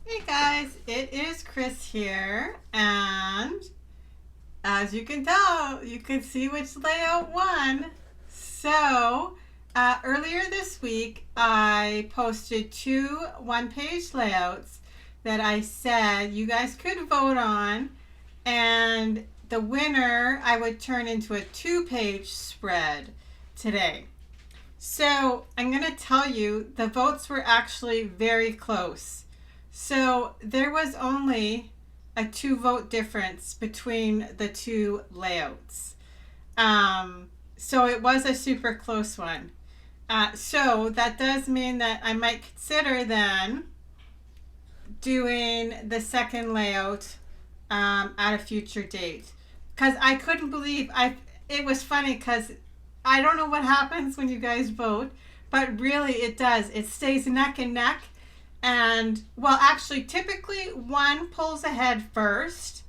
Hey guys, it is Chris here, and as you can tell, you can see which layout won. So, earlier this week, I posted two one-page layouts that I said you guys could vote on, and the winner I would turn into a two-page spread today. So, I'm going to tell you the votes were actually very close. So there was only a two vote difference between the two layouts. So it was a super close one. So that does mean that I might consider then doing the second layout at a future date. Because I couldn't believe it was funny because I don't know what happens when you guys vote, but really it does. It stays neck and neck. And well, actually, typically one pulls ahead first,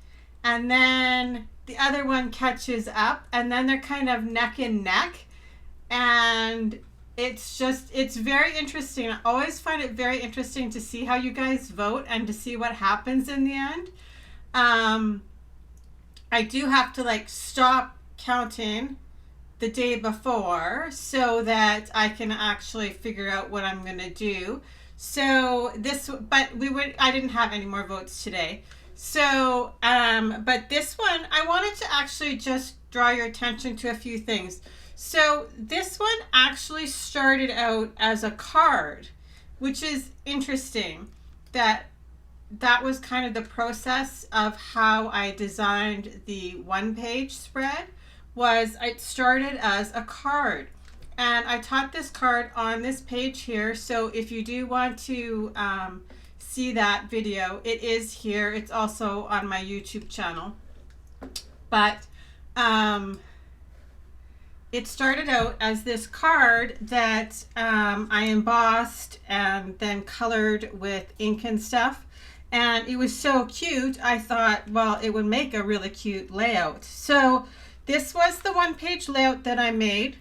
and then the other one catches up, and then they're kind of neck and neck. And it's very interesting. I always find it very interesting to see how you guys vote and to see what happens in the end. Um, I do have to like stop counting the day before so that I can actually figure out what I'm going to do. So I didn't have any more votes today. So, but this one, I wanted to actually just draw your attention to a few things. So this one actually started out as a card, which is interesting that that was kind of the process of how I designed the one page spread. Was it started as a card, and I taught this card on this page here. So if you do want to see that video, it is here. It's also on my YouTube channel. But it started out as this card that I embossed and then colored with ink and stuff. And it was so cute, I thought, well, it would make a really cute layout. So this was the one page layout that I made.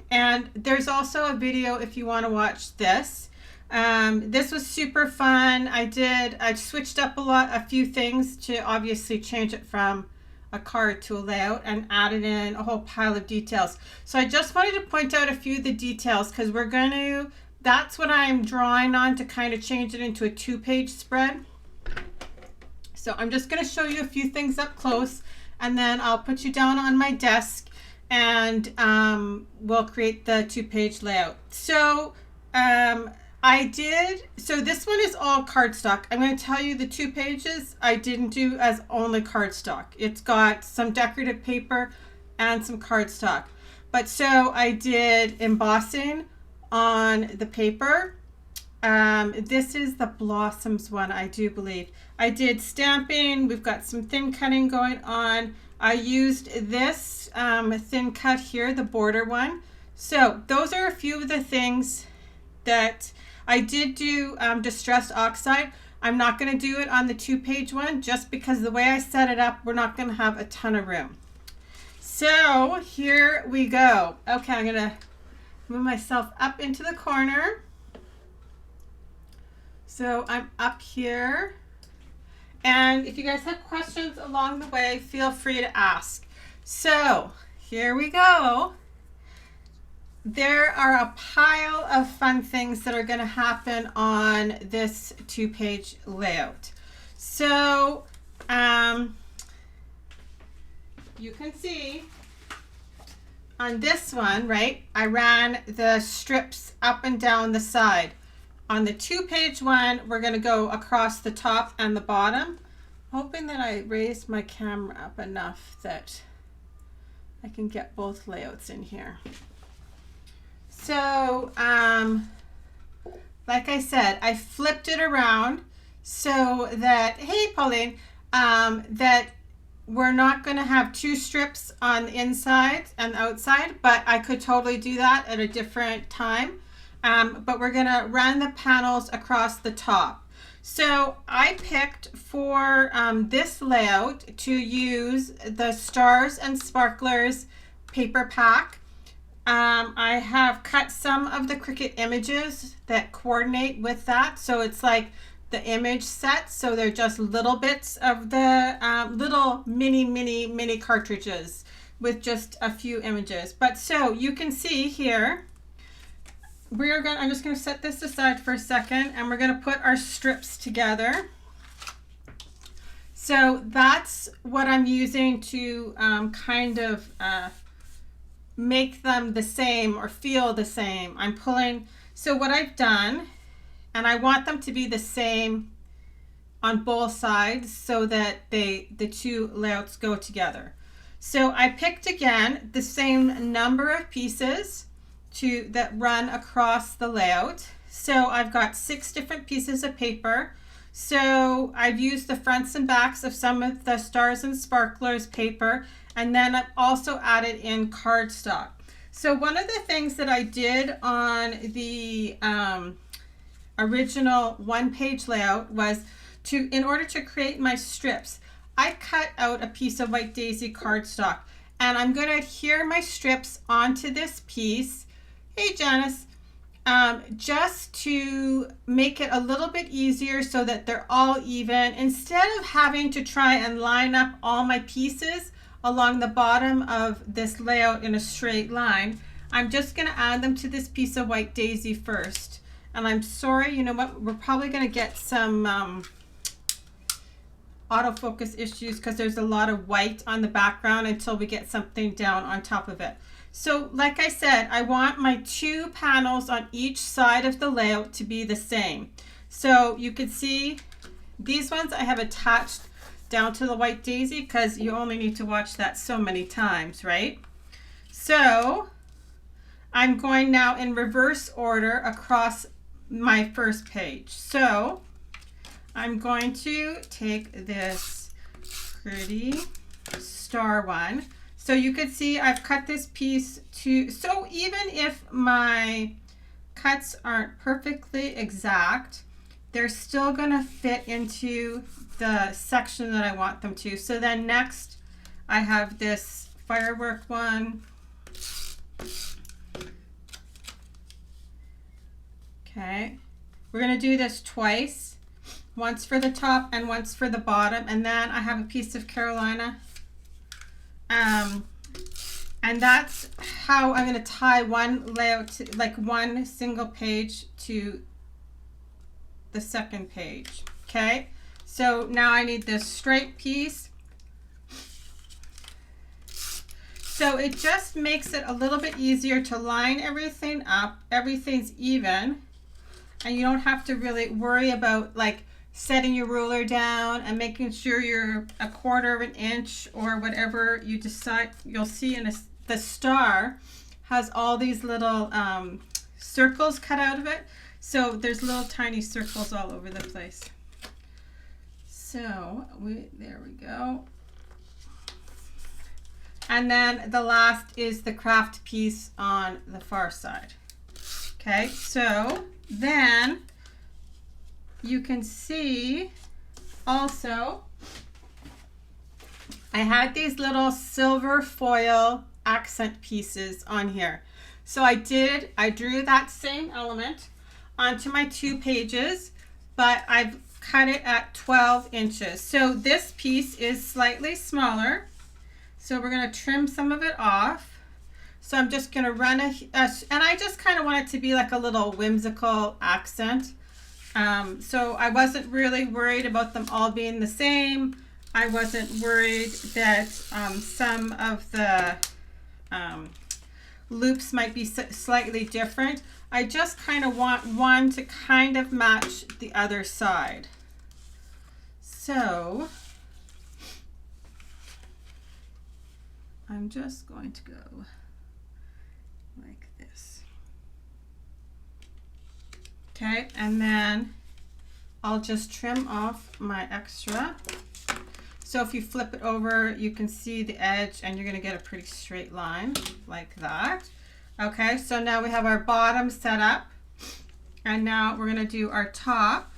And there's also a video if you want to watch this. This was super fun. I switched up a few things to obviously change it from a card to a layout and added in a whole pile of details. So I just wanted to point out a few of the details because that's what I'm drawing on to kind of change it into a two-page spread. So I'm just going to show you a few things up close, and then I'll put you down on my desk and we'll create the two-page layout. So so this one is all cardstock. I'm going to tell you the 2 pages I didn't do as only cardstock. It's got some decorative paper and some cardstock. But so I did embossing on the paper. This is the Blossoms one, I do believe. I did stamping. We've got some thin cutting going on. I used this thin cut here, the border one. So those are a few of the things that I did do. Distressed oxide. I'm not going to do it on the 2-page one just because the way I set it up, we're not going to have a ton of room. So here we go. Okay, I'm going to move myself up into the corner. So I'm up here. And if you guys have questions along the way, feel free to ask. So here we go. There are a pile of fun things that are going to happen on this 2-page layout. So you can see on this one, right, I ran the strips up and down the side. On the 2-page one, we're going to go across the top and the bottom. Hoping that I raised my camera up enough that I can get both layouts in here. So, like I said, I flipped it around so that, hey, Pauline, that we're not going to have 2 strips on the inside and outside, but I could totally do that at a different time. But we're going to run the panels across the top. So I picked for this layout to use the Stars and Sparklers paper pack. I have cut some of the Cricut images that coordinate with that. So it's like the image set, so they're just little bits of the little mini cartridges with just a few images. But so you can see here, I'm just going to set this aside for a second, and we're going to put our strips together. So that's what I'm using to kind of make them the same or feel the same. I'm pulling, so what I've done, and I want them to be the same on both sides so that the two layouts go together. So I picked again the same number of pieces that run across the layout. So I've got 6 different pieces of paper. So I've used the fronts and backs of some of the Stars and Sparklers paper, and then I've also added in cardstock. So one of the things that I did on the original one-page layout was in order to create my strips, I cut out a piece of White Daisy cardstock, and I'm going to adhere my strips onto this piece. Hey Janice, just to make it a little bit easier so that they're all even. Instead of having to try and line up all my pieces along the bottom of this layout in a straight line, I'm just going to add them to this piece of White Daisy first. And I'm sorry, you know what, we're probably going to get some autofocus issues because there's a lot of white on the background until we get something down on top of it. So like I said, I want my 2 panels on each side of the layout to be the same. So you can see these ones I have attached down to the White Daisy because you only need to watch that so many times, right? So I'm going now in reverse order across my first page. So I'm going to take this pretty star one. So you could see I've cut this piece so even if my cuts aren't perfectly exact, they're still going to fit into the section that I want them to. So then next I have this firework one. Okay, we're going to do this twice, once for the top and once for the bottom, and then I have a piece of Carolina, and that's how I'm going to tie one layout, like one single page to the second page. Okay, so now I need this straight piece. So it just makes it a little bit easier to line everything up. Everything's even. And you don't have to really worry about like setting your ruler down and making sure you're 1/4 of an inch or whatever you decide. You'll see the star has all these little circles cut out of it. So there's little tiny circles all over the place. So there we go. And then the last is the craft piece on the far side. Okay, so then you can see also I had these little silver foil accent pieces on here. So I drew that same element onto my 2 pages, but I've cut it at 12 inches. So this piece is slightly smaller. So we're going to trim some of it off. So I'm just going to run and I just kind of want it to be like a little whimsical accent. So I wasn't really worried about them all being the same. I wasn't worried that some of the loops might be slightly different. I just kind of want one to kind of match the other side. So I'm just going to go like this. Okay, and then I'll just trim off my extra. So if you flip it over, you can see the edge and you're going to get a pretty straight line like that. Okay, so now we have our bottom set up, and now we're going to do our top.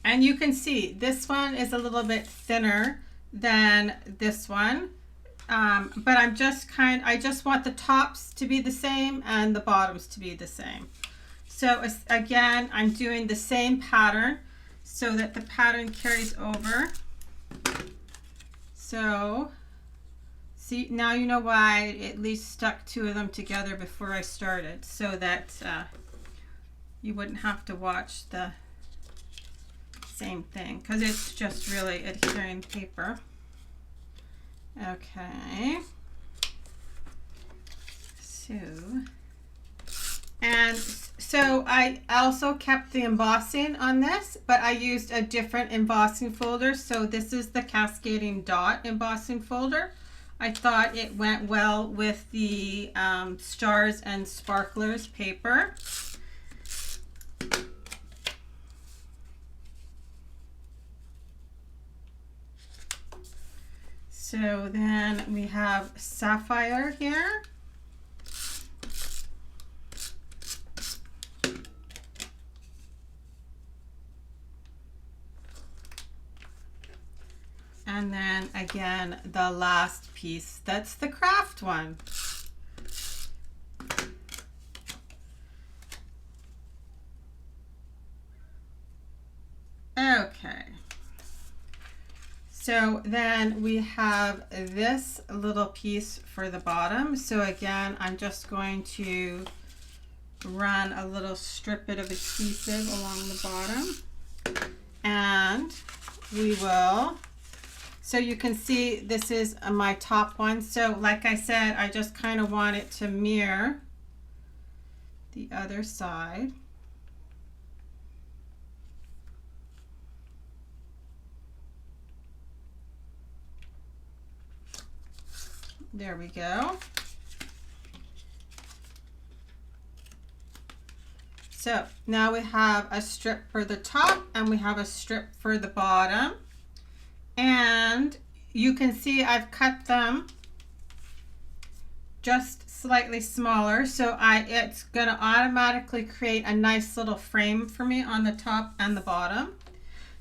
And you can see this one is a little bit thinner than this one. But I just want the tops to be the same and the bottoms to be the same. So again, I'm doing the same pattern so that the pattern carries over. So see, now you know why I at least stuck 2 of them together before I started, so that you wouldn't have to watch the same thing, because it's just really adhering paper. Okay. So I also kept the embossing on this, but I used a different embossing folder. So this is the Cascading Dot embossing folder. I thought it went well with the Stars and Sparklers paper. So then we have Sapphire here. And then again, the last piece, that's the craft one. Okay. So then we have this little piece for the bottom. So again, I'm just going to run a little strip bit of adhesive along the bottom. And we will, so you can see this is my top one. So like I said, I just kind of want it to mirror the other side. There we go. So now we have a strip for the top and we have a strip for the bottom. And you can see I've cut them just slightly smaller. So it's going to automatically create a nice little frame for me on the top and the bottom.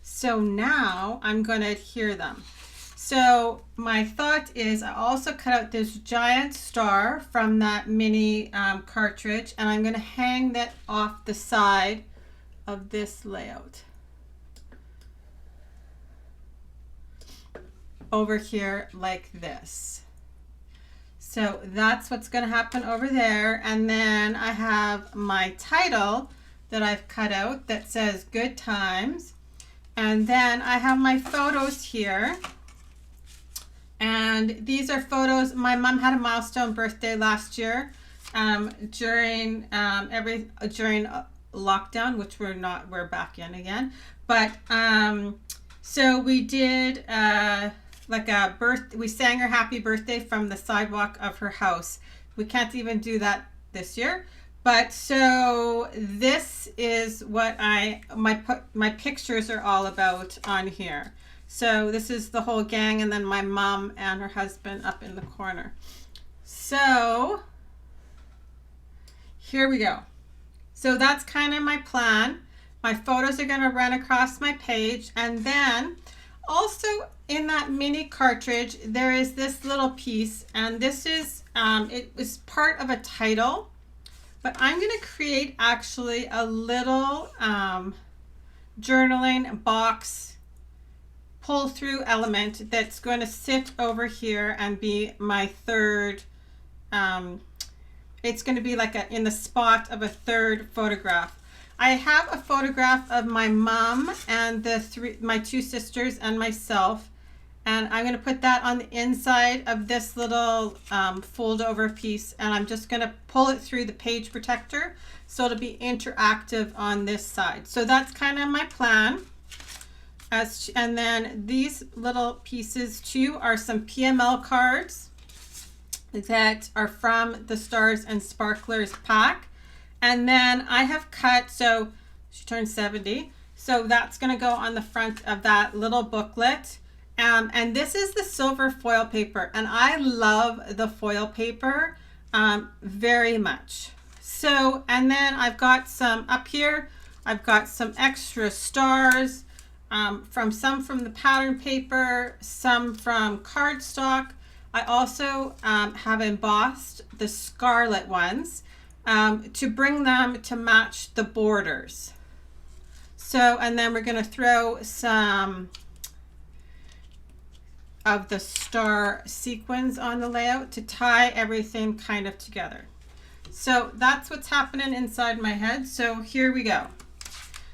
So now I'm going to adhere them. So my thought is I also cut out this giant star from that mini cartridge, and I'm going to hang that off the side of this layout over here like this. So that's what's going to happen over there. And then I have my title that I've cut out that says Good Times. And then I have my photos here. And these are photos. My mom had a milestone birthday last year during lockdown, which we're back in again. But so we did we sang her happy birthday from the sidewalk of her house. We can't even do that this year. But so this is what my pictures are all about on here. So this is the whole gang, and then my mom and her husband up in the corner. So here we go. So that's kind of my plan. My photos are going to run across my page, and then also in that mini cartridge there is this little piece, and this is it was part of a title, but I'm going to create actually a little journaling box pull through element that's going to sit over here and be my third, it's going to be like in the spot of a third photograph. I have a photograph of my mom and my 2 sisters and myself, and I'm going to put that on the inside of this little fold over piece, and I'm just going to pull it through the page protector so it'll be interactive on this side. So that's kind of my plan. And then these little pieces too are some PML cards that are from the Stars and Sparklers pack. And then I have cut, so she turned 70, so that's going to go on the front of that little booklet. And this is the silver foil paper, and I love the foil paper very much. So, and then I've got some up here, I've got some extra stars. From the pattern paper, some from cardstock. I also have embossed the scarlet ones, to bring them to match the borders. So, and then we're going to throw some of the star sequins on the layout to tie everything kind of together. So that's what's happening inside my head. So here we go.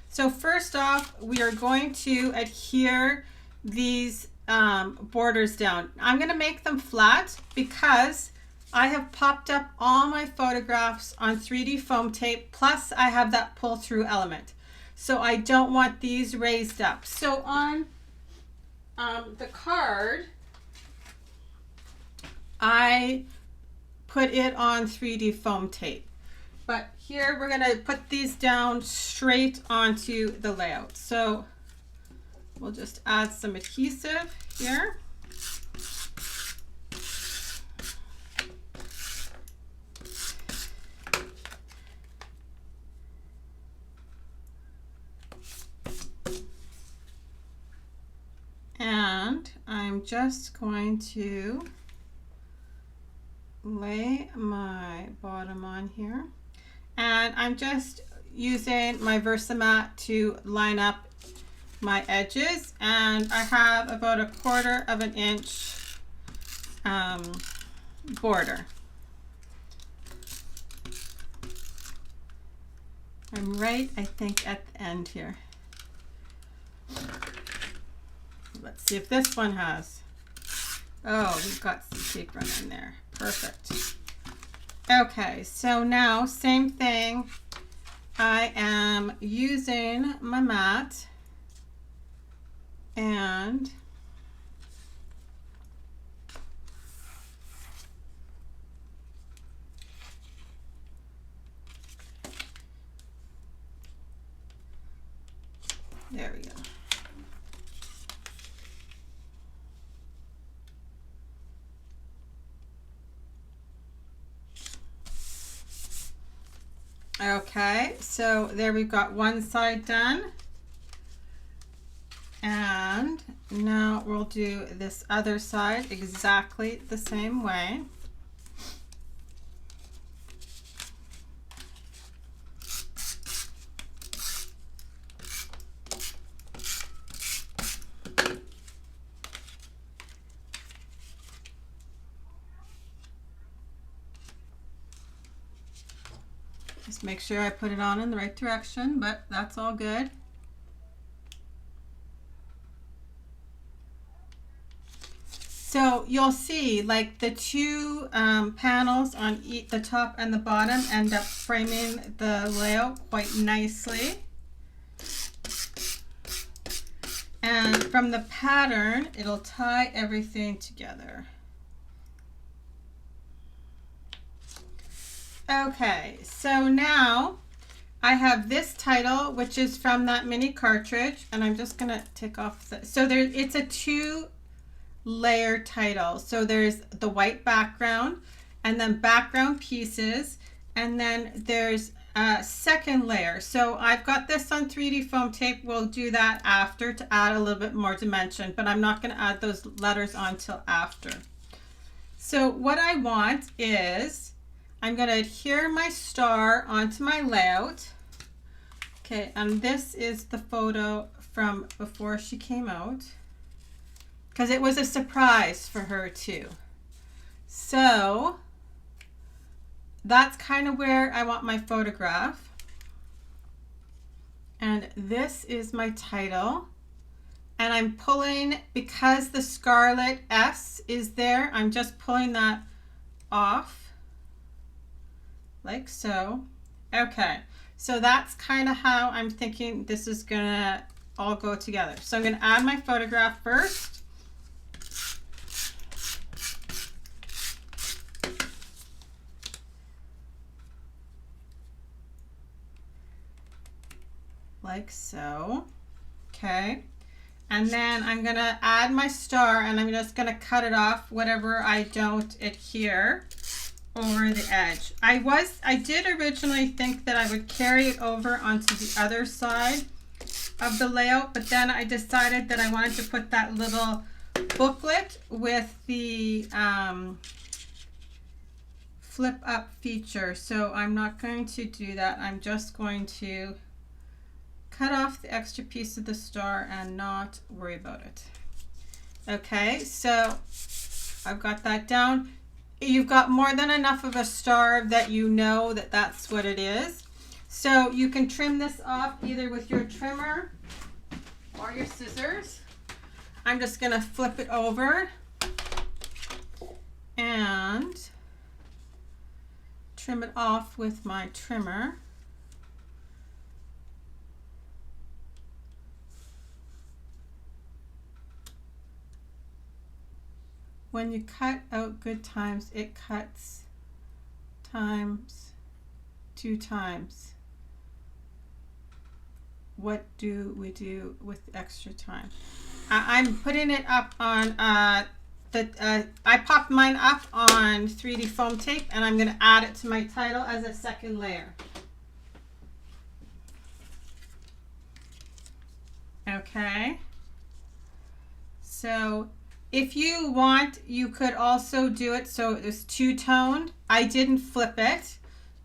So first off, we are going to adhere these borders down. I'm going to make them flat because I have popped up all my photographs on 3D foam tape, plus I have that pull through element. So I don't want these raised up. So on the card, I put it on 3D foam tape. But here we're going to put these down straight onto the layout. So we'll just add some adhesive here. And I'm just going to lay my bottom on here. And I'm just using my Versamat to line up my edges, and I have about 1/4 of an inch border. I'm right, I think, at the end here. Let's see if this one has. Oh, we've got some paper in there. Perfect. Okay, so now same thing. I am using my mat and there we go. Okay, so there we've got one side done. And now we'll do this other side exactly the same way. Just make sure I put it on in the right direction, but that's all good. So you'll see like the two panels on the top and the bottom end up framing the layout quite nicely. And from the pattern, it'll tie everything together. Okay, so now I have this title, which is from that mini cartridge, and I'm just gonna take off the, so there, it's a 2-layer title. So there's the white background and then background pieces, and then there's a second layer. So I've got this on 3D foam tape. We'll do that after to add a little bit more dimension, but I'm not gonna add those letters on till after. So what I want is, I'm going to adhere my star onto my layout. Okay, and this is the photo from before she came out, because it was a surprise for her too. So that's kind of where I want my photograph. And this is my title. And I'm pulling, because the scarlet S is there, I'm just pulling that off. Like so. Okay, so that's kind of how I'm thinking this is gonna all go together. So I'm gonna add my photograph first. Like so. Okay, and then I'm gonna add my star, and I'm just gonna cut it off whatever I don't adhere over the edge. I did originally think that I would carry it over onto the other side of the layout, but then I decided that I wanted to put that little booklet with the flip up feature, so I'm not going to do that. I'm just going to cut off the extra piece of the star and not worry about it. Okay, so I've got that down. You've got more than enough of a star that you know that that's what it is. So you can trim this off either with your trimmer or your scissors. I'm just going to flip it over and trim it off with my trimmer. When you cut out good times, it cuts times 2 times. What do we do with extra time? I'm putting it up on I popped mine up on 3D foam tape, and I'm going to add it to my title as a second layer. Okay. So if you want, you could also do it so it was two-toned. I didn't flip it.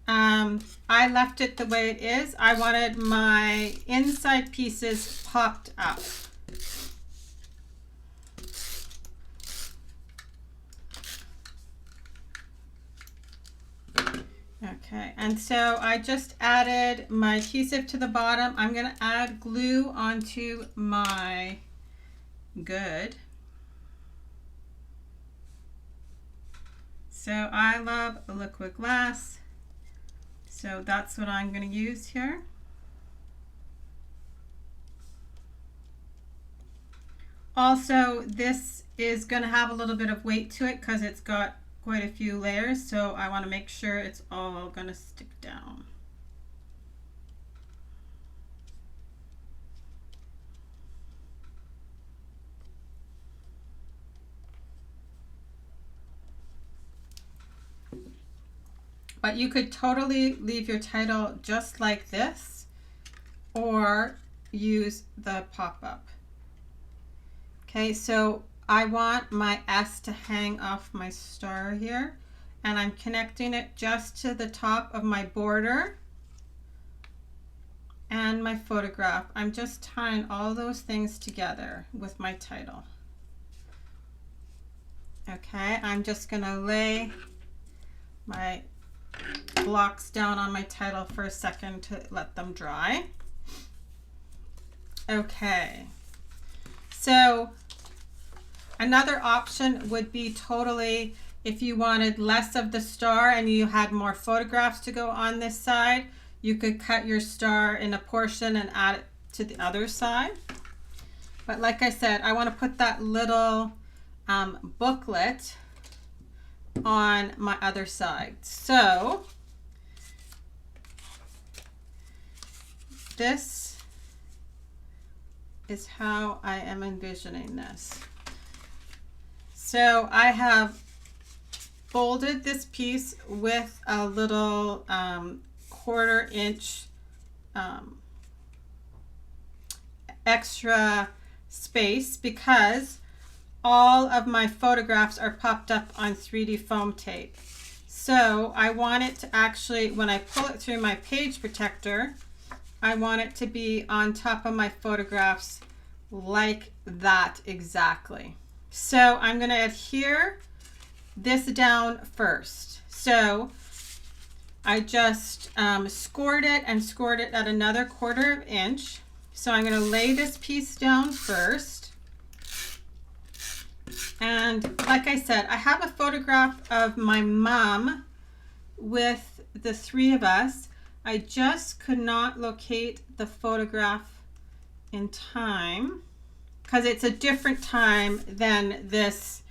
I left it the way it is. I wanted my inside pieces popped up. Okay, and so I just added my adhesive to the bottom. I'm going to add glue onto my good. So I love liquid glass, so that's what I'm going to use here. Also, this is going to have a little bit of weight to it because it's got quite a few layers, so I want to make sure it's all going to stick down. But you could totally leave your title just like this or use the pop-up. Okay, so I want my S to hang off my star here, and I'm connecting it just to the top of my border and my photograph. I'm just tying all those things together with my title. Okay, I'm just gonna lay my blocks down on my title for a second to let them dry. Okay, so another option would be totally, if you wanted less of the star and you had more photographs to go on this side, you could cut your star in a portion and add it to the other side. But like I said, I want to put that little booklet on my other side. So this is how I am envisioning this. So I have folded this piece with a little 1/4 inch extra space because all of my photographs are popped up on 3D foam tape. So I want it to actually, when I pull it through my page protector, I want it to be on top of my photographs like that exactly. So I'm going to adhere this down first. So I just scored it and scored it at another 1/4 inch. So I'm going to lay this piece down first. And like I said, I have a photograph of my mom with the 3 of us. I just could not locate the photograph in time because it's a different time than this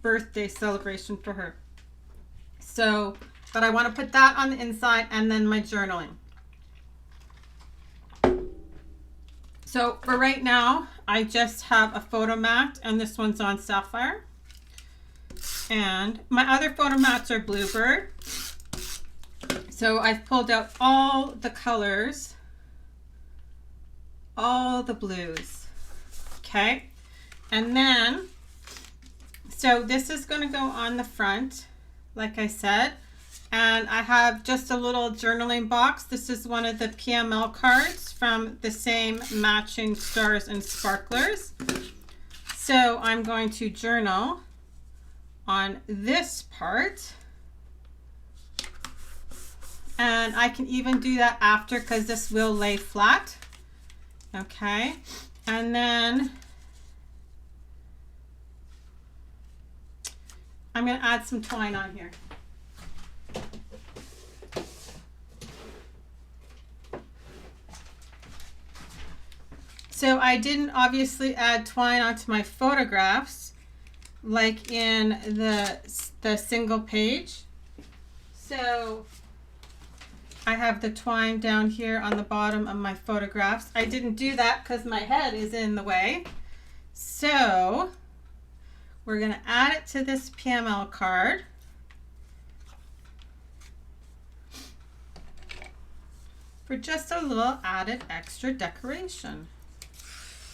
birthday celebration for her. So, but I want to put that on the inside and then my journaling. So for right now, I just have a photo mat, and this one's on Sapphire. And my other photo mats are Bluebird. So I've pulled out all the colors, all the blues. Okay. And then, so this is going to go on the front like I said. And I have just a little journaling box. This is one of the PML cards from the same matching Stars and Sparklers. So I'm going to journal on this part. And I can even do that after because this will lay flat. Okay. And then I'm going to add some twine on here. So I didn't obviously add twine onto my photographs like in the single page. So I have the twine down here on the bottom of my photographs. I didn't do that because my head is in the way. So we're going to add it to this PML card. For just a little added extra decoration.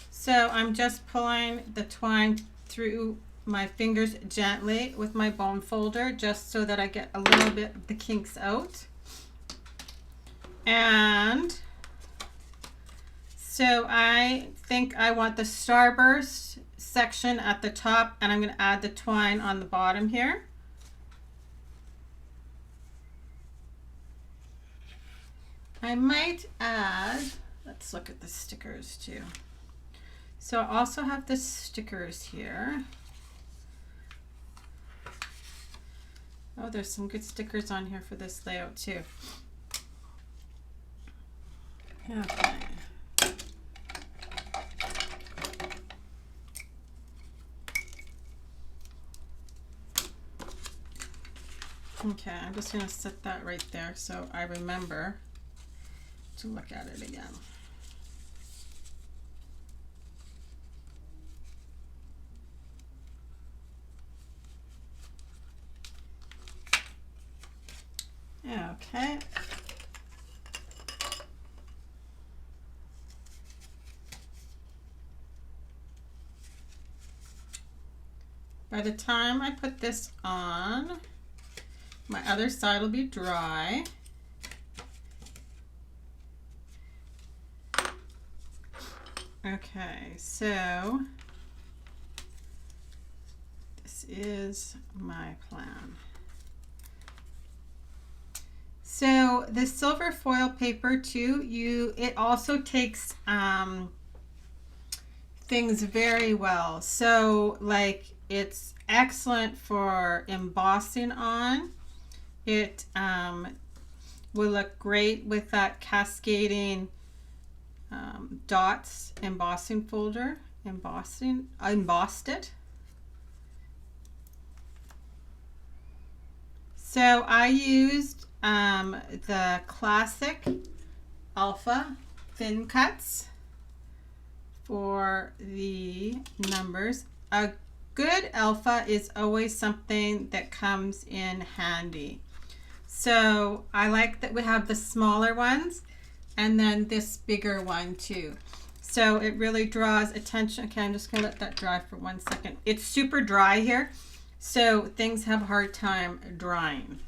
So I'm just pulling the twine through my fingers gently with my bone folder just so that I get a little bit of the kinks out. And so I think I want the starburst section at the top, and I'm going to add the twine on the bottom here. I might add, let's look at the stickers too. So I also have the stickers here. Oh, there's some good stickers on here for this layout too. Okay. Okay, I'm just going to set that right there so I remember to look at it again. Okay. By the time I put this on, my other side will be dry. Okay, so this is my plan. So the silver foil paper too, it also takes things very well. So like it's excellent for embossing on. It will look great with that cascading dots embossing folder. Embossed it. So I used the classic Alpha thin cuts for the numbers. A good Alpha is always something that comes in handy. So I like that we have the smaller ones and then this bigger one too. So it really draws attention. Okay, I'm just gonna let that dry for 1 second. It's super dry here, so things have a hard time drying.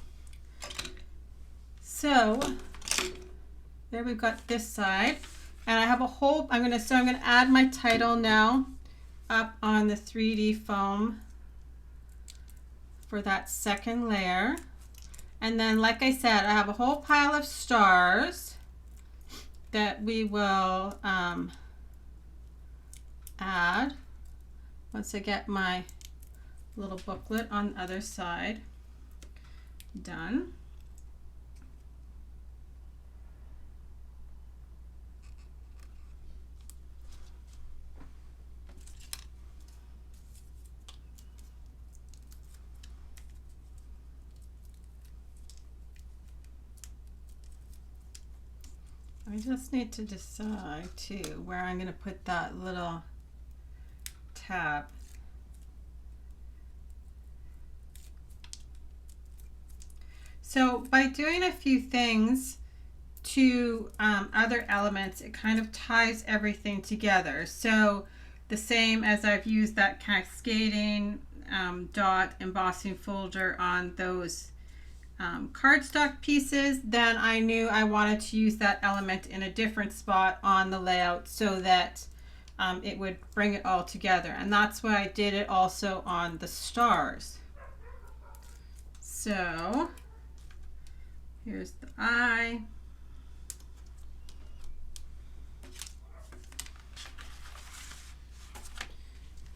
So there we've got this side, and I have a whole, I'm gonna add my title now up on the 3D foam for that second layer. And then, like I said, I have a whole pile of stars that we will add once I get my little booklet on the other side done. I just need to decide too where I'm going to put that little tab. So by doing a few things to other elements, it kind of ties everything together. So the same as I've used that cascading dot embossing folder on those cardstock pieces, then I knew I wanted to use that element in a different spot on the layout so that it would bring it all together. And that's why I did it also on the stars. So here's the eye.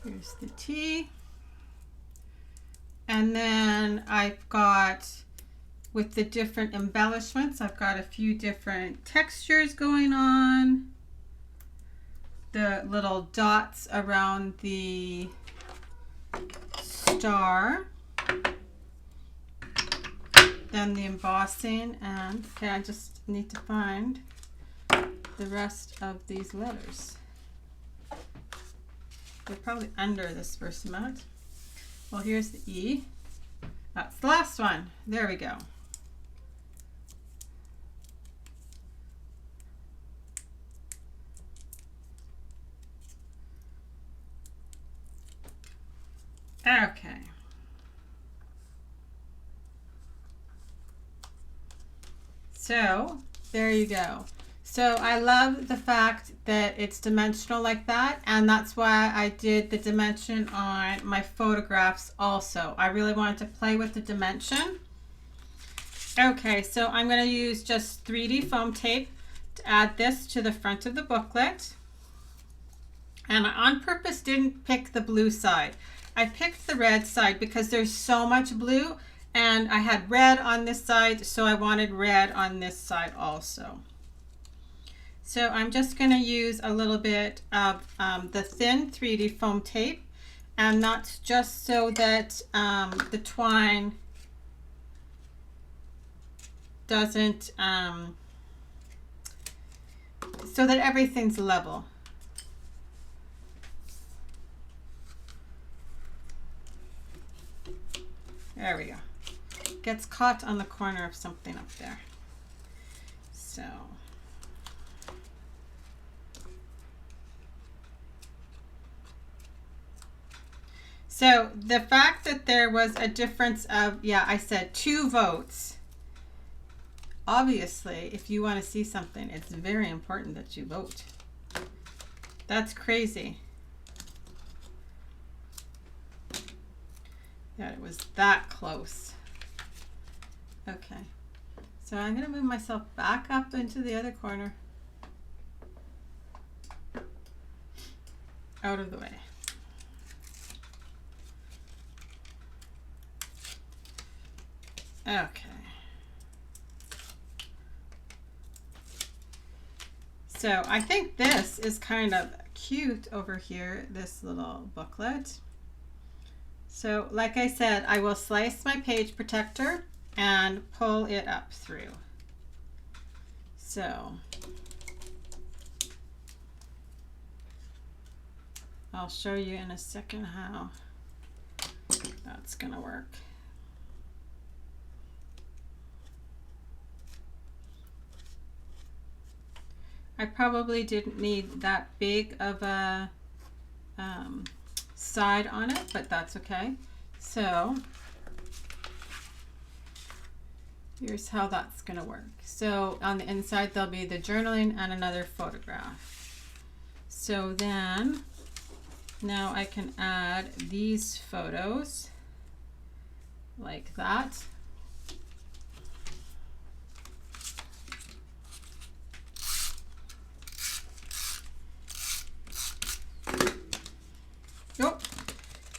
Here's the T. And then I've got, with the different embellishments, I've got a few different textures going on. The little dots around the star. Then the embossing, and okay, I just need to find the rest of these letters. They're probably under this first amount. Well, here's the E. That's the last one. There we go. Okay. So there you go. So I love the fact that it's dimensional like that, and that's why I did the dimension on my photographs also. I really wanted to play with the dimension. Okay, so I'm going to use just 3D foam tape to add this to the front of the booklet. And I on purpose didn't pick the blue side. I picked the red side because there's so much blue, and I had red on this side, so I wanted red on this side also. So I'm just going to use a little bit of the thin 3D foam tape, and that's just so that the twine doesn't, so that everything's level. There we go. Gets caught on the corner of something up there. So the fact that there was a difference of, yeah, I said 2 votes. Obviously, if you want to see something, it's very important that you vote. That's crazy. That it was that close. Okay. So I'm going to move myself back up into the other corner. Out of the way. Okay. So I think this is kind of cute over here, this little booklet. So like I said, I will slice my page protector and pull it up through. So I'll show you in a second how that's gonna work. I probably didn't need that big of a side on it, but that's okay. So here's how that's going to work. So on the inside there'll be the journaling and another photograph. So then now I can add these photos like that. Oh,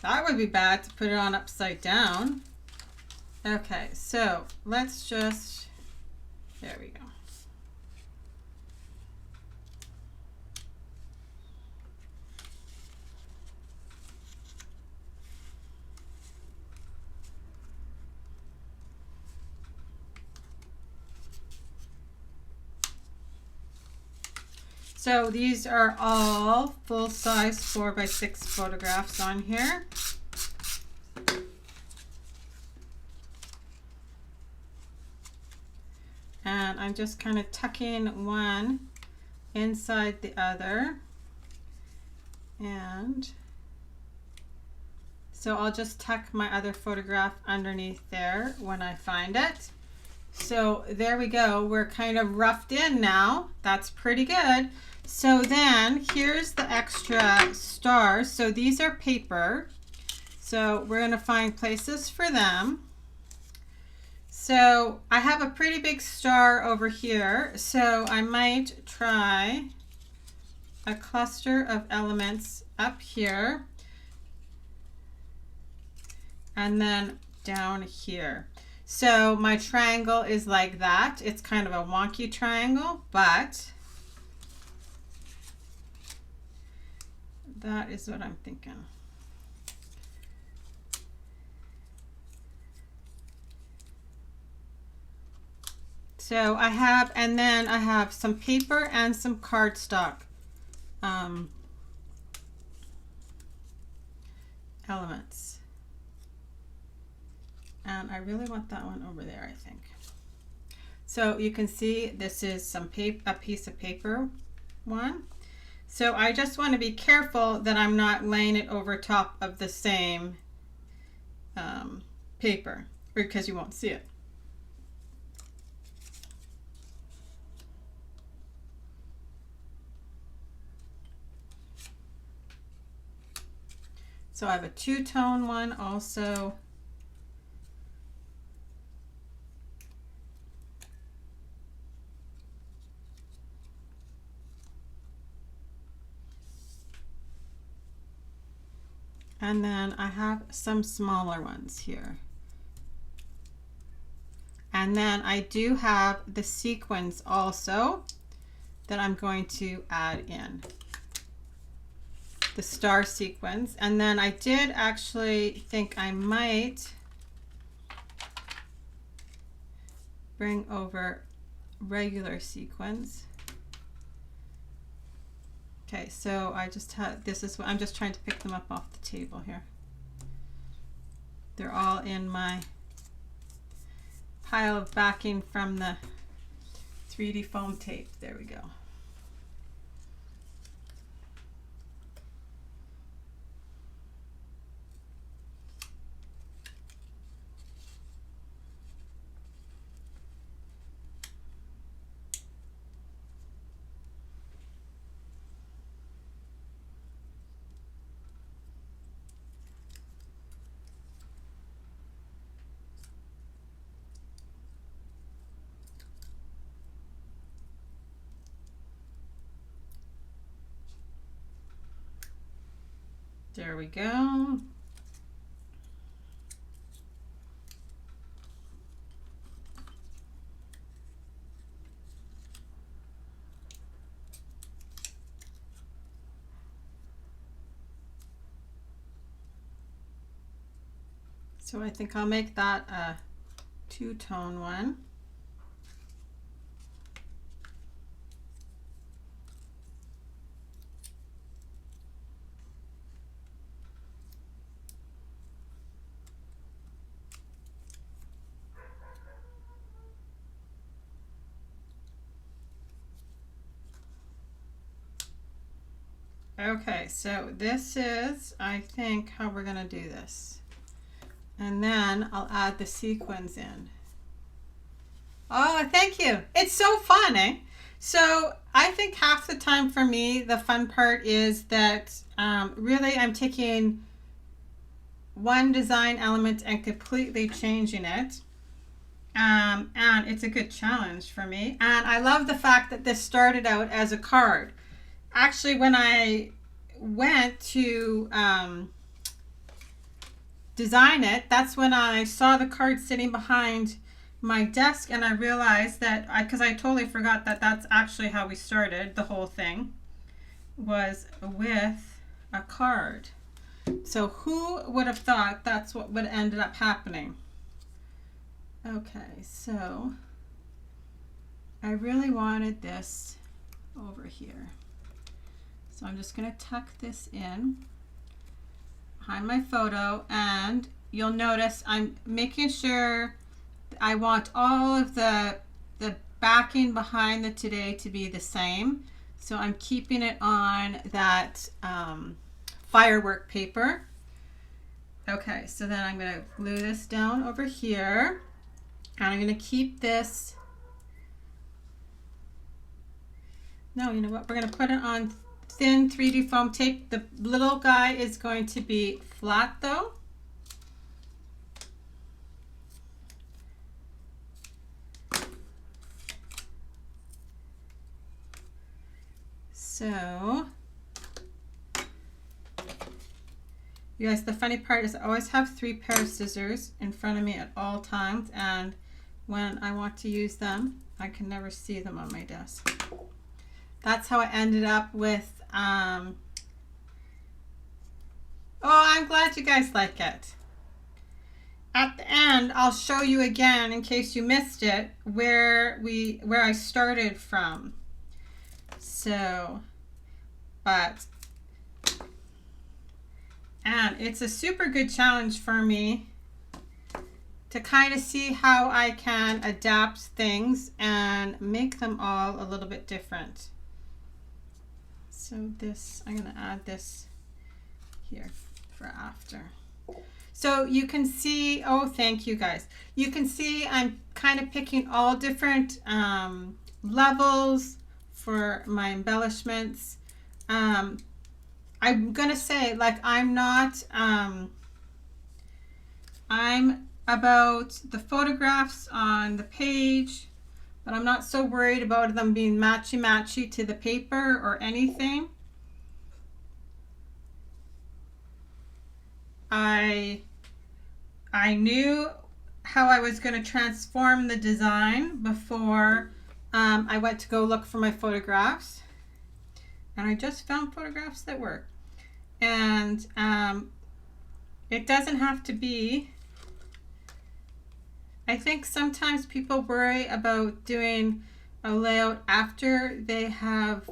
that would be bad to put it on upside down. Okay, so let's just, there we go. So these are all full-size 4x6 photographs on here. And I'm just kind of tucking one inside the other and So I'll just tuck my other photograph underneath there when I find it. So there we go. We're kind of roughed in now. That's pretty good. So then here's the extra stars. So these are paper. So we're going to find places for them. So I have a pretty big star over here. So I might try a cluster of elements up here. And then down here. So my triangle is like that. It's kind of a wonky triangle, but that is what I'm thinking. So I have, and then I have some paper and some cardstock elements. And I really want that one over there, I think. So you can see this is some a piece of paper one. So I just want to be careful that I'm not laying it over top of the same paper, because you won't see it. So I have a two-tone one also. And then I have some smaller ones here. And then I do have the sequins also that I'm going to add in. The star sequins. And then I did actually think I might bring over regular sequins. Okay, so I just have, this is what I'm just trying to pick them up off the table here. They're all in my pile of backing from the 3D foam tape. There we go. There we go. So I think I'll make that a two-tone one. Okay, so this is, I think, how we're going to do this. And then I'll add the sequins in. Oh, thank you. It's so fun, eh? So I think half the time for me, the fun part is that really I'm taking one design element and completely changing it. And it's a good challenge for me. And I love the fact that this started out as a card. Actually, when I went to design it, that's when I saw the card sitting behind my desk, and I realized that because I totally forgot that that's actually how we started the whole thing, was with a card. So who would have thought that's what would ended up happening? Okay, so I really wanted this over here. So I'm just going to tuck this in behind my photo, and you'll notice I'm making sure I want all of the backing behind the today to be the same. So I'm keeping it on that firework paper. Okay, so then I'm going to glue this down over here, and I'm going to keep this. No, you know what? We're going to put it on thin 3D foam tape. The little guy is going to be flat though. So, you guys, the funny part is I always have 3 pair of scissors in front of me at all times, and when I want to use them, I can never see them on my desk. That's how I ended up with, oh, I'm glad you guys like it. At the end, I'll show you again, in case you missed it, where I started from. So, and it's a super good challenge for me to kind of see how I can adapt things and make them all a little bit different. So this, I'm going to add this here for after. So you can see, oh, thank you guys. You can see I'm kind of picking all different levels for my embellishments. I'm gonna say, like, I'm not, I'm about the photographs on the page, but I'm not so worried about them being matchy-matchy to the paper or anything. I knew how I was going to transform the design before I went to go look for my photographs, and I just found photographs that work. And it doesn't have to be, I think sometimes people worry about doing a layout after they have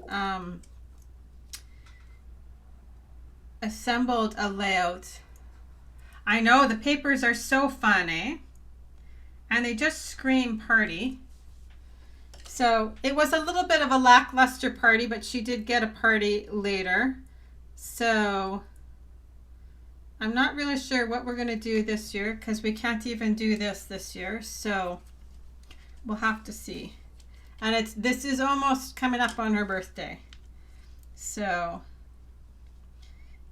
assembled a layout. I know the papers are so funny, and they just scream party. So it was a little bit of a lackluster party, but she did get a party later. So I'm not really sure what we're going to do this year, because we can't even do this year. So we'll have to see. And this is almost coming up on her birthday. So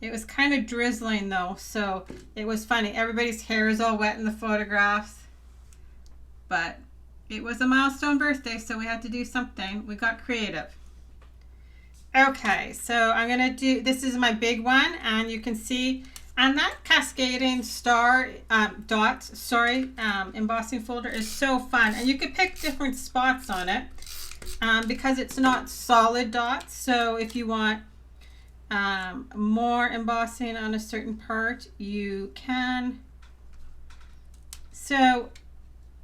it was kind of drizzling though, so it was funny. Everybody's hair is all wet in the photographs. But it was a milestone birthday, so we had to do something. We got creative. Okay, so I'm going to do, this is my big one, and you can see, and that cascading star embossing folder is so fun. And you could pick different spots on it because it's not solid dots. So if you want more embossing on a certain part, you can. So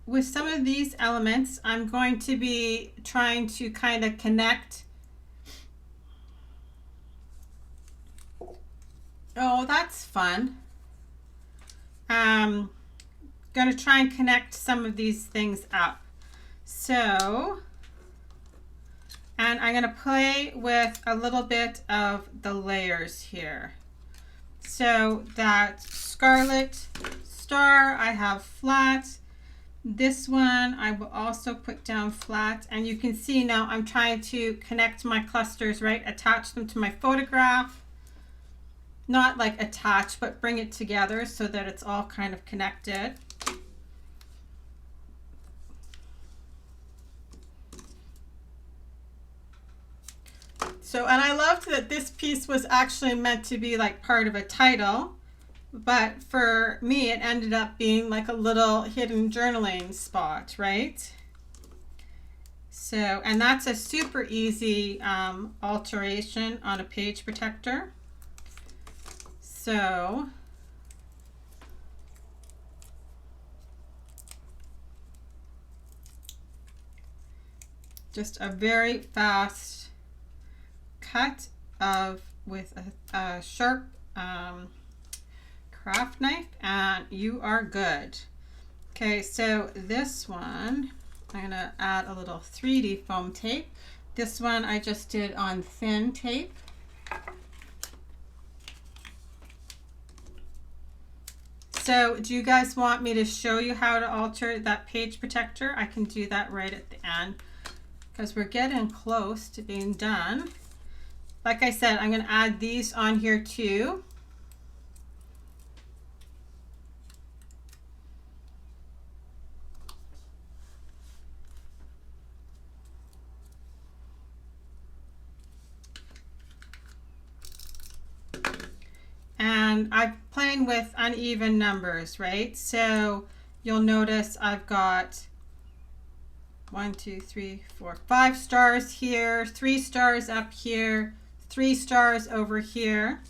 with some of these elements, I'm going to be trying to kind of connect. Oh, that's fun. Going to try and connect some of these things up. So, and I'm going to play with a little bit of the layers here. So that scarlet star I have flat. This one I will also put down flat. And you can see now I'm trying to connect my clusters, right? Attach them to my photograph. Not like attach, but bring it together so that it's all kind of connected. So, and I loved that this piece was actually meant to be like part of a title, but for me it ended up being like a little hidden journaling spot, right? So, and that's a super easy alteration on a page protector. So, just a very fast cut with a sharp craft knife, and you are good. Okay, so this one I'm gonna add a little 3D foam tape. This one I just did on thin tape. So do you guys want me to show you how to alter that page protector? I can do that right at the end because we're getting close to being done. Like I said, I'm going to add these on here too. And I'm playing with uneven numbers, right? So you'll notice I've got 1, 2, 3, 4, 5 stars here, 3 stars up here, 3 stars over here.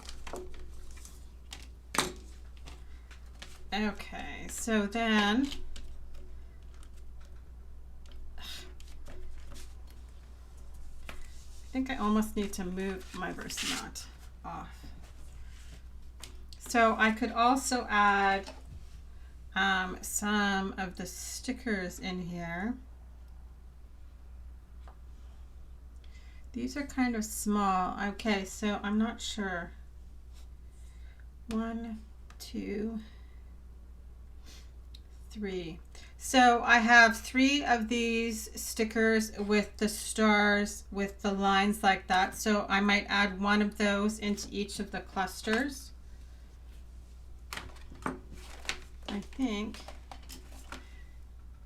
Okay, so then I think I almost need to move my Versamat off. So I could also add some of the stickers in here. These are kind of small. Okay, so I'm not sure. 1, 2, 3. So I have 3 of these stickers with the stars with the lines like that. So I might add 1 of those into each of the clusters. I think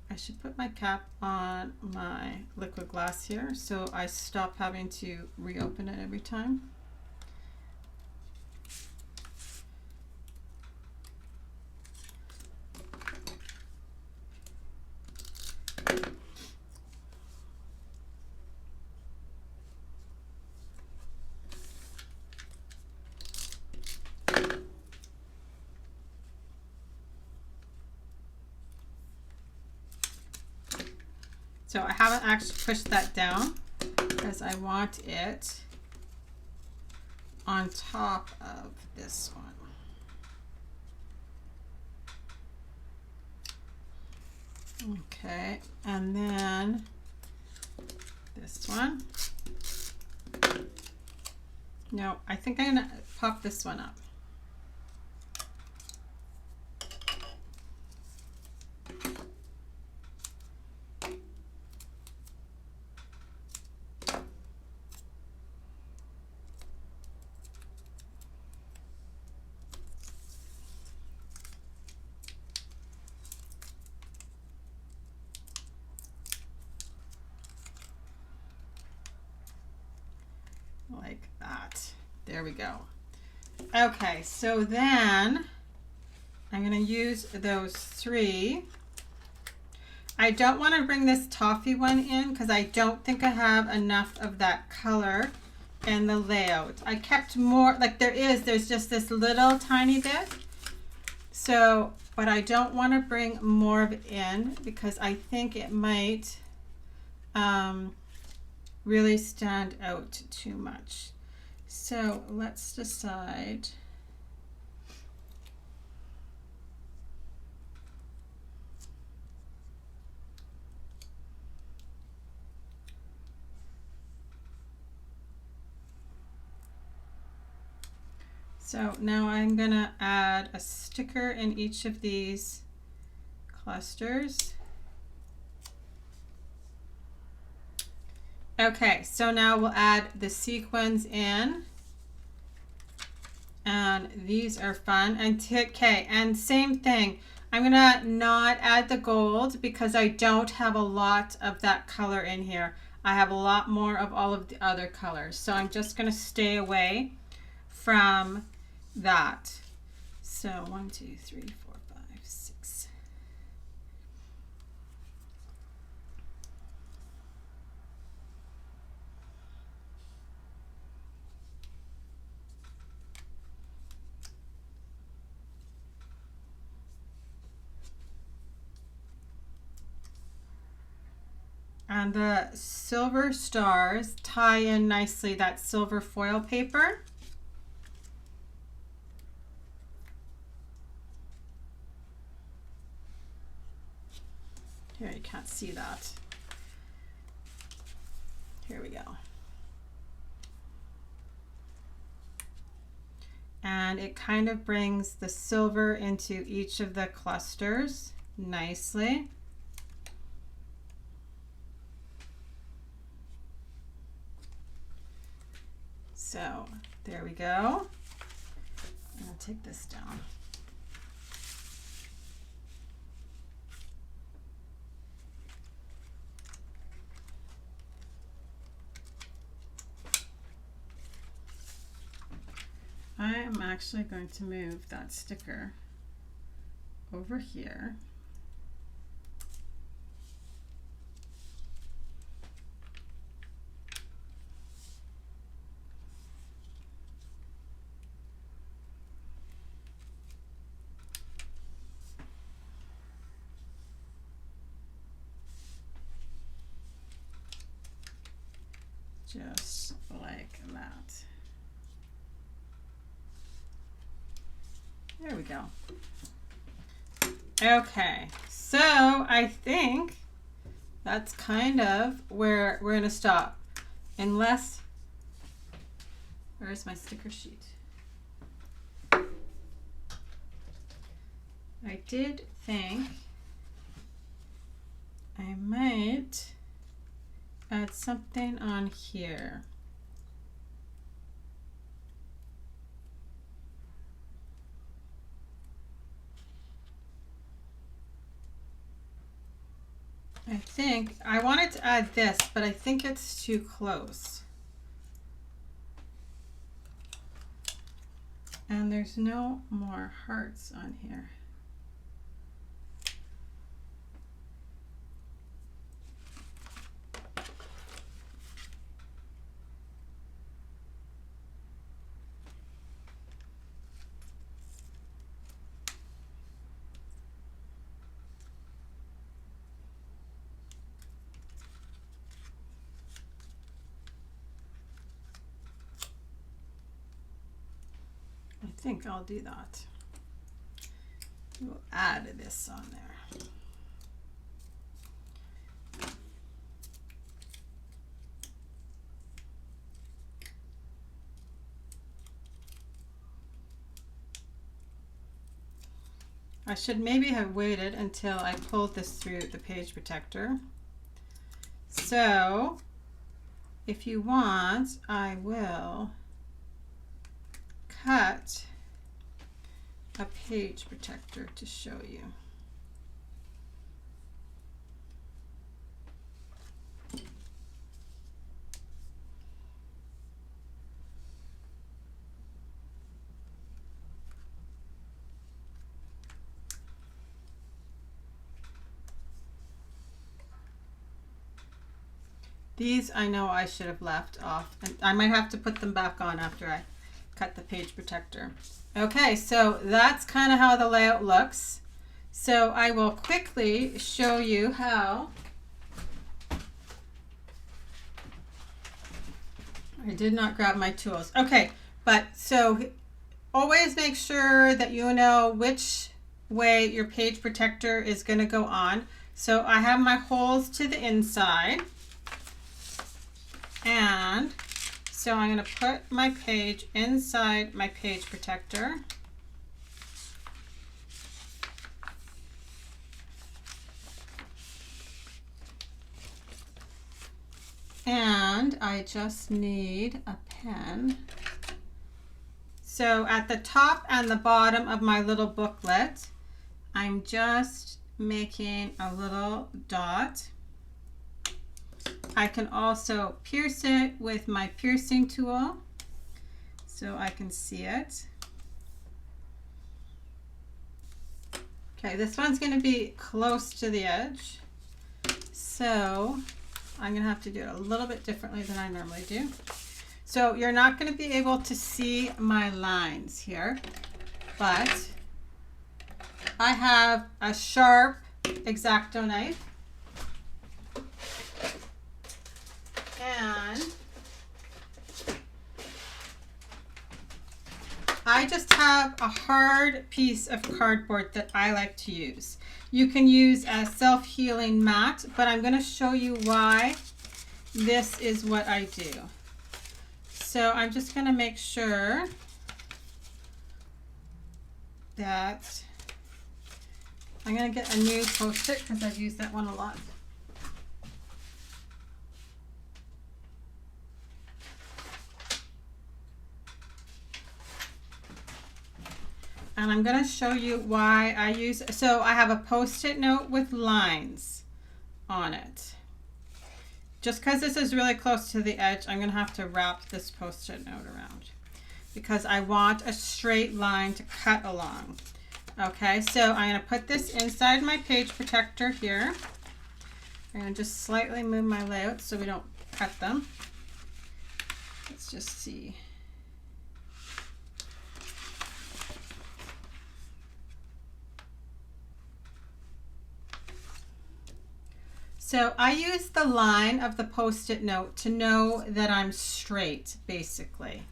I should put my cap on my liquid glass here so I stop having to reopen it every time. So I haven't actually pushed that down because I want it on top of this one. Okay, and then this one. No, I think I'm gonna pop this one up. Like that. There we go. Okay, so then I'm going to use those 3. I don't want to bring this toffee one in because I don't think I have enough of that color in the layout. I kept more, like there's just this little tiny bit. So, but I don't want to bring more of it in because I think it might really stand out too much. So let's decide. So now I'm gonna add a sticker in each of these clusters. Okay, so now we'll add the sequins in. And these are fun. And okay, and same thing. I'm gonna not add the gold because I don't have a lot of that color in here. I have a lot more of all of the other colors. So I'm just gonna stay away from that. So 1, 2, 3, 4, 5, 6. And the silver stars tie in nicely that silver foil paper. Here, you can't see that. Here we go. and it kind of brings the silver into each of the clusters nicely. So there we go. I'll take this down. I am actually going to move that sticker over here. Just like that. There we go. Okay, so I think that's kind of where we're going to stop. Unless, where's my sticker sheet? I did think I might add something on here. I think I wanted to add this, but I think it's too close. And there's no more hearts on here. I think I'll do that. We'll add this on there. I should maybe have waited until I pulled this through the page protector. So if you want, I will cut a page protector to show you. These I know I should have left off, and I might have to put them back on after I cut the page protector. Okay, so that's kind of how the layout looks. So I will quickly show you how I did not grab my tools. Okay, but so always make sure that you know which way your page protector is going to go on. So I have my holes to the inside, and so I'm going to put my page inside my page protector. And I just need a pen. So at the top and the bottom of my little booklet, I'm just making a little dot. I can also pierce it with my piercing tool so I can see it. Okay, this one's going to be close to the edge, so I'm going to have to do it a little bit differently than I normally do. So you're not going to be able to see my lines here, but I have a sharp X-Acto knife. And I just have a hard piece of cardboard that I like to use. You can use a self-healing mat, but I'm going to show you why this is what I do. So I'm just going to make sure that I'm going to get a new Post-it because I've used that one a lot. And I'm going to show you why I use, so I have a Post-it note with lines on it. Just because this is really close to the edge, I'm going to have to wrap this Post-it note around because I want a straight line to cut along. Okay, so I'm going to put this inside my page protector here. I'm going to just slightly move my layouts so we don't cut them. Let's just see. So I use the line of the Post-it note to know that I'm straight, basically.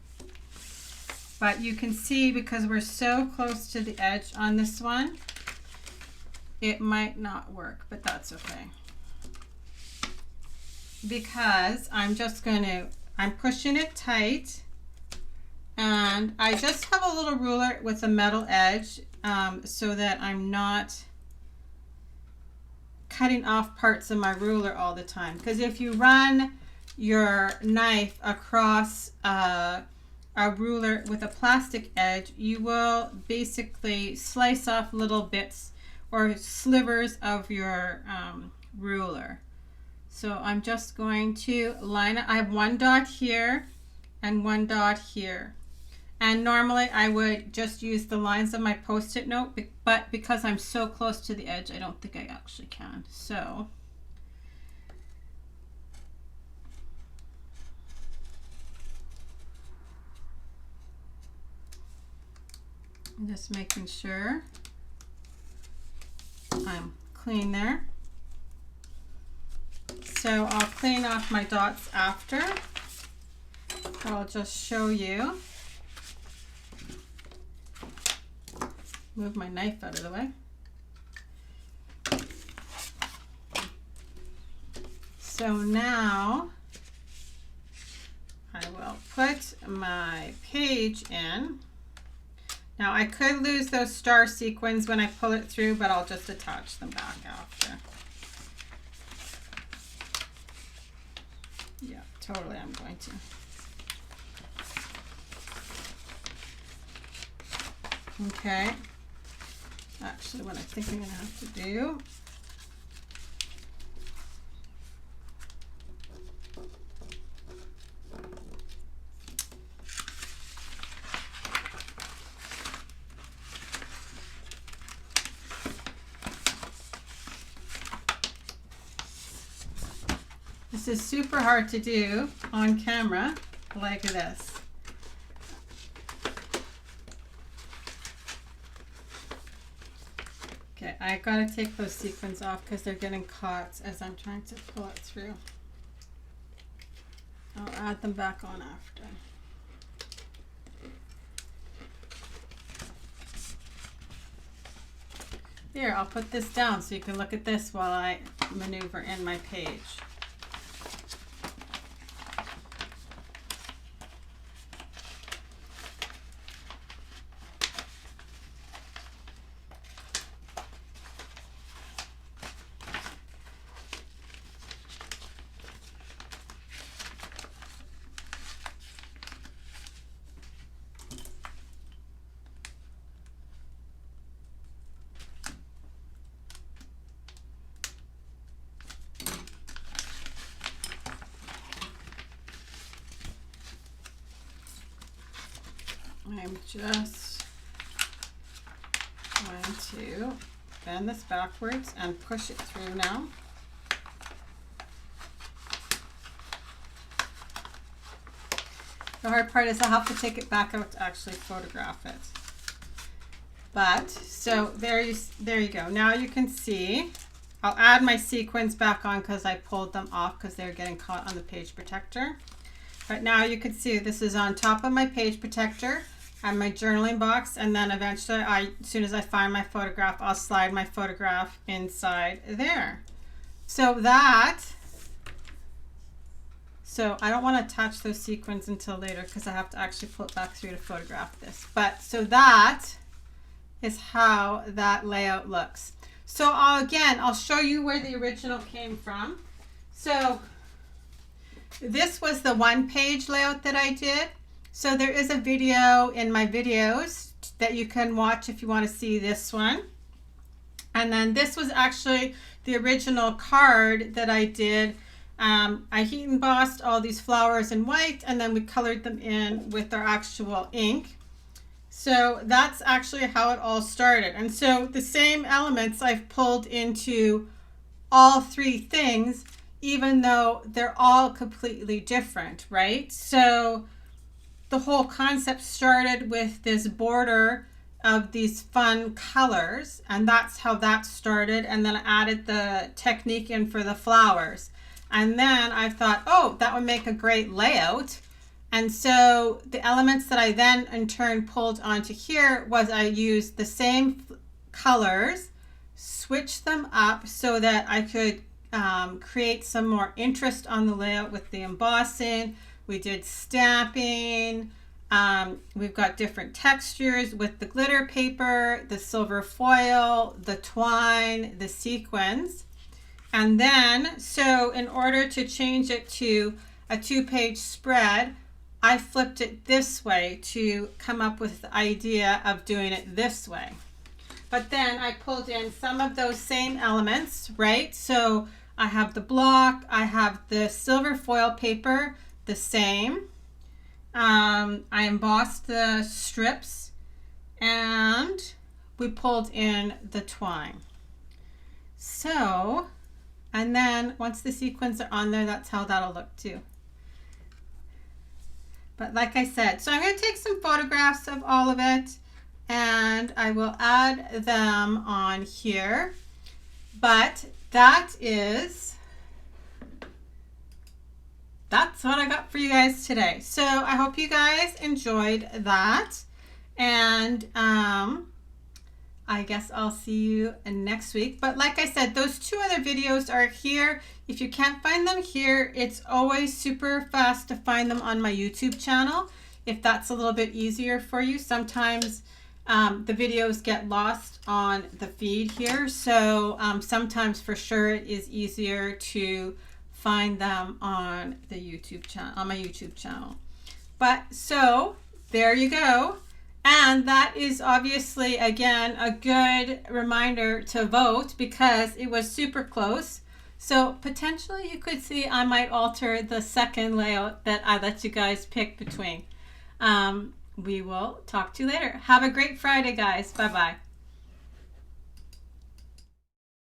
But you can see because we're so close to the edge on this one, it might not work, but that's okay. Because I'm pushing it tight, and I just have a little ruler with a metal edge so that I'm not cutting off parts of my ruler all the time. Because if you run your knife across a ruler with a plastic edge, you will basically slice off little bits or slivers of your ruler. So I'm just going to line it. I have one dot here and one dot here. And normally I would just use the lines of my Post-it note, but because I'm so close to the edge, I don't think I actually can. So I'm just making sure I'm clean there. So I'll clean off my dots after. I'll just show you. Move my knife out of the way. So now I will put my page in. Now I could lose those star sequins when I pull it through, but I'll just attach them back after. Yeah, totally I'm going to. Okay. Actually, what I think I'm going to have to do, this is super hard to do on camera like this. Okay, I gotta take those sequins off because they're getting caught as I'm trying to pull it through. I'll add them back on after. Here, I'll put this down so you can look at this while I maneuver in my page. I'm just going to bend this backwards and push it through now. The hard part is I'll have to take it back out to actually photograph it. But, so there you go. Now you can see, I'll add my sequins back on because I pulled them off because they're getting caught on the page protector. But now you can see this is on top of my page protector and my journaling box, and then eventually as soon as I find my photograph, I'll slide my photograph inside there. So I don't want to attach those sequins until later because I have to actually pull it back through to photograph this. But so that is how that layout looks. So I'll show you where the original came from. So this was the one-page layout that I did. So there is a video in my videos that you can watch if you want to see this one. And then this was actually the original card that I did. I heat embossed all these flowers in white, and then we colored them in with our actual ink. So that's actually how it all started. And so the same elements I've pulled into all three things, even though they're all completely different, right? So the whole concept started with this border of these fun colors, and that's how that started. And then I added the technique in for the flowers. And then I thought, oh, that would make a great layout. And so the elements that I then in turn pulled onto here was I used the same colors, switched them up so that I could create some more interest on the layout with the embossing. We did stamping. We've got different textures with the glitter paper, the silver foil, the twine, the sequins. And then, so in order to change it to a 2-page spread, I flipped it this way to come up with the idea of doing it this way. But then I pulled in some of those same elements, right? So I have the block, I have the silver foil paper, the same. I embossed the strips, and we pulled in the twine. So, and then once the sequins are on there, that's how that'll look too. But like I said, so I'm going to take some photographs of all of it, and I will add them on here. But that's what I got for you guys today. So I hope you guys enjoyed that. And I guess I'll see you next week. But like I said, those 2 other videos are here. If you can't find them here, it's always super fast to find them on my YouTube channel, if that's a little bit easier for you. Sometimes the videos get lost on the feed here. So sometimes for sure it is easier to find them on the YouTube channel, on my YouTube channel. But so there you go. And that is obviously, again, a good reminder to vote because it was super close. So potentially you could see I might alter the second layout that I let you guys pick between. We will talk to you later. Have a great Friday, guys. Bye-bye.